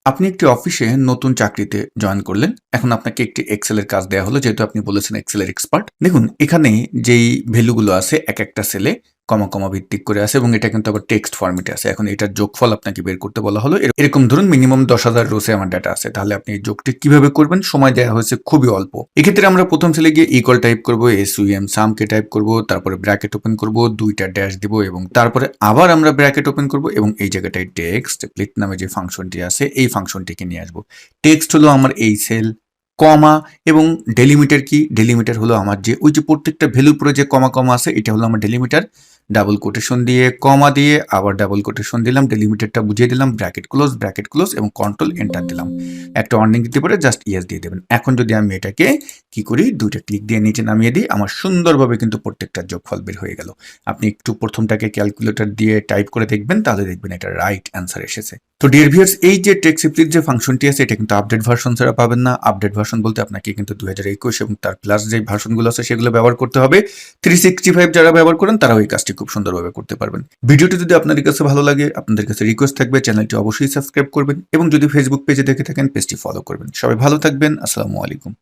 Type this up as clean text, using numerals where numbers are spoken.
আপনি একটি অফিসে নতুন চাকরিতে জয়েন করলেন। এখন আপনাকে একটি এক্সেলের কাজ দেয়া হলো যেহেতু আপনি বলেছেন এক্সেলের এক্সপার্ট। দেখুন এখানে যেই ভ্যালুগুলো আছে একেকটা সেলে কমা ভিত্তিক করে আছে এবং এটা কিন্তু আবার টেক্সট ফরম্যাটে আছে। এখন এটার যোগফল আপনাকে বের করতে বলা হলো। এরকম ধরুন মিনিমাম ১০,০০০ রোসে আমার ডাটা আছে। তাহলে আপনি এই যোগটি কিভাবে করবেন? সময় দেয়া হয়েছে খুবই অল্প। এক্ষেত্রে আমরা ১ম সেলে গিয়ে ইকুয়াল টাইপ করব, SUM সামকে টাইপ করব, তারপরে ব্র্যাকেট ওপেন করব, ২ টা ড্যাশ দিব এবং তারপরে আবার আমরা ব্র্যাকেট ওপেন করব এবং এই জায়গাটায় টেক্সট স্প্লিট নামে যে ফাংশনটি আছে এই ফাংশনটিকে নিয়ে আসব। টেক্সট হলো আমার এই সেল, কমা এবং ডেলিমিটার কি? ডেলিমিটার হলো আমার যে ওই যে প্রত্যেকটা ভ্যালুর পরে যে কমা আছে এটা হলো আমার ডেলিমিটার। ডাবল কোটেশন দিয়ে, কমা দিয়ে, আবার ডাবল কোটেশন দিলাম, ডেলিমিটারটা বুঝিয়ে দিলাম, ব্র্যাকেট ক্লোজ এবং কন্ট্রোল এন্টার দিলাম। একটা ওয়ার্নিং দিতে পারে, জাস্ট ইয়েস দিয়ে দেবেন। এখন যদি আমি এটাকে কি করি? ২ টা ক্লিক দিয়ে নিচে নামিয়ে দিই, আমার সুন্দরভাবে কিন্তু প্রত্যেকটার যোগফল বের হয়ে গেল। আপনি একটু ১ম টাকে ক্যালকুলেটর দিয়ে টাইপ করে দেখবেন, তাহলে দেখবেন এটা রাইট অ্যান্সার এসেছে। তো ডিয়ার ভিউয়ার্স, এই যে টেক্সট স্প্লিট যে ফাংশনটি আছে এটা কিন্তু আপডেট ভার্সন ছাড়া পাবেন না। আপডেট ভার্সন বলতে আপনাকে কিন্তু ২০২১ এবং তার প্লাস যে ভার্সনগুলো আছে সেগুলো ব্যবহার করতে হবে। 365 যারা ব্যবহার করেন তারাও এই কাজটি খুব সুন্দরভাবে করতে পারবেন। ভিডিওটি যদি আপনাদের কাছে ভালো লাগে, আপনাদের কাছে রিকোয়েস্ট থাকবে চ্যানেলটি অবশ্যই সাবস্ক্রাইব করবেন এবং যদি ফেসবুক পেজে দেখে থাকেন পেজটি ফলো করবেন। সবাই ভালো থাকবেন। আসসালামু আলাইকুম।